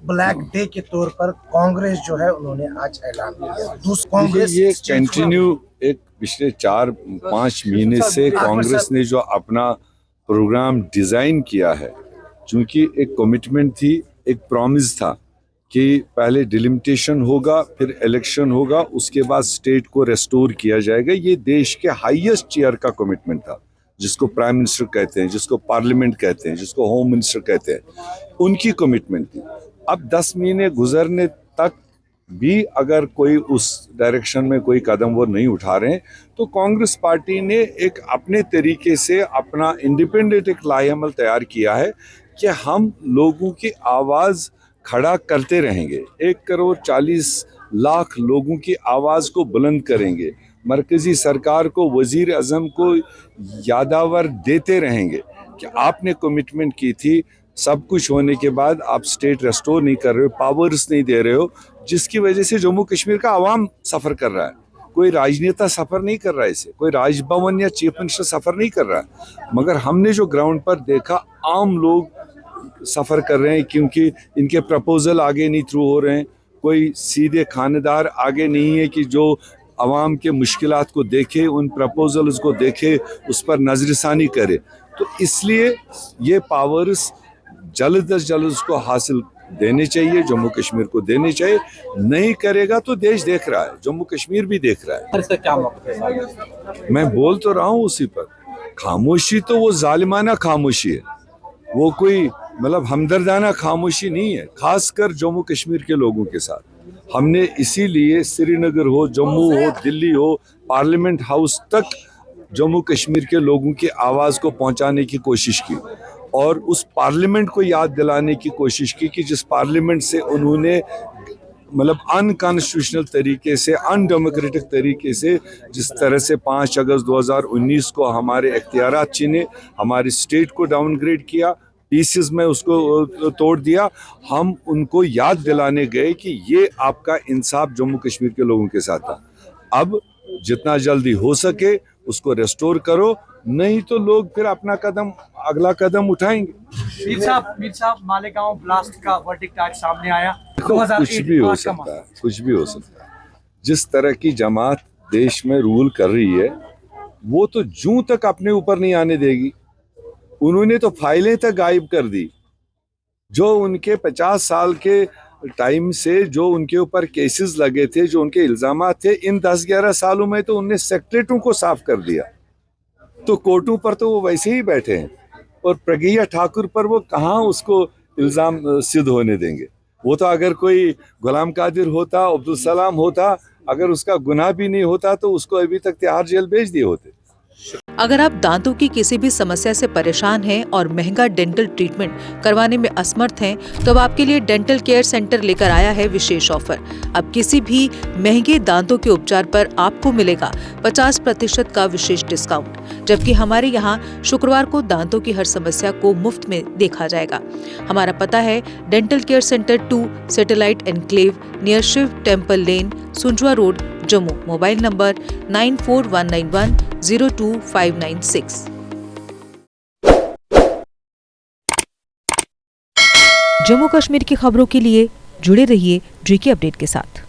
Black day के तौर पर कांग्रेस जो है उन्होंने आज ऐलान किया। कांग्रेस ये कंटिन्यू एक पिछले 4-5 महीने से कांग्रेस ने जो अपना प्रोग्राम डिजाइन किया है, चूंकि एक कमिटमेंट थी, एक प्रॉमिस था कि पहले डिलिमिटेशन होगा, फिर इलेक्शन होगा, उसके बाद स्टेट को रेस्टोर किया जाएगा। ये देश के हाईएस्ट चेयर का कमिटमेंट था, जिसको प्राइम मिनिस्टर कहते हैं, जिसको पार्लियामेंट कहते हैं, जिसको होम मिनिस्टर कहते हैं, उनकी कमिटमेंट थी। अब 10 महीने गुजरने तक भी अगर कोई उस डायरेक्शन में कोई कदम वो नहीं उठा रहे हैं, तो कांग्रेस पार्टी ने एक अपने तरीके से अपना इंडिपेंडेंट एक लाएअमल तैयार किया है कि हम लोगों की आवाज़ खड़ा करते रहेंगे। 1,40,00,000 लोगों की आवाज़ को बुलंद करेंगे, मरकज़ी सरकार को, वज़ीर आज़म को यादावर देते रहेंगे कि आपने कमिटमेंट की थी, सब कुछ होने के बाद आप स्टेट रेस्टोर नहीं कर रहे हो, पावर्स नहीं दे रहे हो, जिसकी वजह से जम्मू कश्मीर का आवाम सफ़र कर रहा है। कोई राजनेता सफ़र नहीं कर रहा है, इसे कोई राजभवन या चीफ मिनिस्टर सफ़र नहीं कर रहा है, मगर हमने जो ग्राउंड पर देखा, आम लोग सफ़र कर रहे हैं, क्योंकि इनके प्रपोजल आगे नहीं थ्रू हो रहे हैं। कोई सीधे खानेदार आगे नहीं है कि जो आवाम के मुश्किलात को देखे, उन प्रपोजल्स को देखे, उस पर नज़रसानी करे। तो इसलिए ये पावर्स जल्द अज जल्द उसको हासिल देने चाहिए, जम्मू कश्मीर को देने चाहिए। नहीं करेगा तो देश देख रहा है, जम्मू कश्मीर भी देख रहा है। इसका क्या मौक़िफ़ है? मैं बोल तो रहा हूँ उसी पर। खामोशी तो वो जालिमाना खामोशी है, वो कोई मतलब हमदर्दाना खामोशी नहीं है, खासकर जम्मू कश्मीर के लोगों के साथ। हमने इसीलिए श्रीनगर हो, जम्मू हो, दिल्ली हो, पार्लियामेंट हाउस तक जम्मू कश्मीर के लोगों की आवाज़ को पहुंचाने की कोशिश की, और उस पार्लियामेंट को याद दिलाने की कोशिश की कि जिस पार्लियामेंट से उन्होंने मतलब अनकॉन्स्टिट्यूशनल तरीके से, अनडेमोक्रेटिक तरीके से, जिस तरह से 5 अगस्त 2019 को हमारे इख्तियारात छीने, हमारी स्टेट को डाउनग्रेड किया, पीसेस में उसको तोड़ दिया, हम उनको याद दिलाने गए कि ये आपका इंसाफ जम्मू कश्मीर के लोगों के साथ था। अब जितना जल्दी हो सके उसको रेस्टोर करो, नहीं तो लोग फिर अपना अगला कदम उठाएंगे। मीर साहब मालेगांव ब्लास्ट का वर्डिक्ट आज सामने आया। कुछ भी हो सकता है, कुछ भी हो सकता है। जिस तरह की जमात देश में रूल कर रही है, वो तो जूं तक अपने ऊपर नहीं आने देगी। उन्होंने तो फाइलें तक गायब कर दी, जो उनके 50 साल के टाइम से जो उनके ऊपर केसेस लगे थे, जो उनके इल्जामात थे, इन 10-11 सालों में तो उनने सेक्रेटरीयों को साफ कर दिया। तो कोर्टों पर तो वो वैसे ही बैठे हैं, और प्रज्ञा ठाकुर पर वो कहाँ उसको इल्ज़ाम सिद्ध होने देंगे। वो तो अगर कोई गुलाम कादिर होता, अब्दुल सलाम होता, अगर उसका गुनाह भी नहीं होता तो उसको अभी तक तिहाड़ जेल भेज दिए होते। अगर आप दांतों की किसी भी समस्या से परेशान हैं और महंगा डेंटल ट्रीटमेंट करवाने में असमर्थ हैं, तो अब आपके लिए डेंटल केयर सेंटर लेकर आया है विशेष ऑफर। अब किसी भी महंगे दांतों के उपचार पर आपको मिलेगा 50% का विशेष डिस्काउंट, जबकि हमारे यहाँ शुक्रवार को दांतों की हर समस्या को मुफ्त में देखा जाएगा। हमारा पता है dental care centre 2, satellite enclave, near Shiv temple lane, Sunjwan road, Jammu. Mobile number 9419102596। Jammu Kashmir की खबरों के लिए जुड़े रहिए GK अपडेट के साथ।